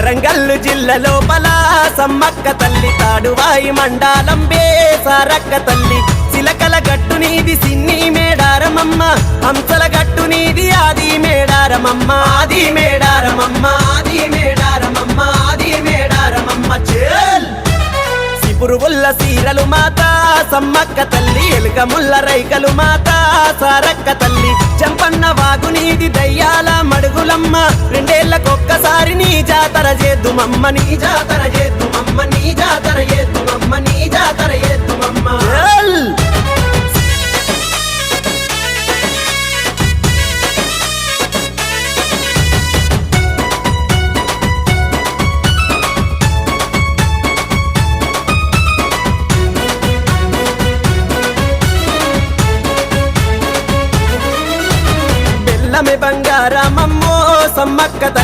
వరంగల్లు జిల్లా లోపల సమ్మక్క తల్లి తాడువాయి మండలం బేసారక్క తల్లి చిలకల గట్టు నీది సిన్ని మేడారమమ్మ హంసల గట్టు నీది ఆది మేడారమమ్మ ఆది మేడారమమ్మ ఆది మేడారమమ్మ ఆది మేడారమమ్మ చేల్ పురుగుల్ల సీరలు మాత సమ్మక్క తల్లి ఎలుకముల్ల రైకలు మాత సారక్క తల్లి చంపన్న వాగు నీది దయ్యాల మడుగులమ్మ రెండేళ్లకొక్కసారి నీ జాతర చేద్దుమమ్మ నీ జాతర చేద్దుమమ్మ నీ జాతర చేద్దుమమ్మ నీ జాతర చేద్దుమమ్మ బంగారమమ్మో సమ్మక్క తల్లి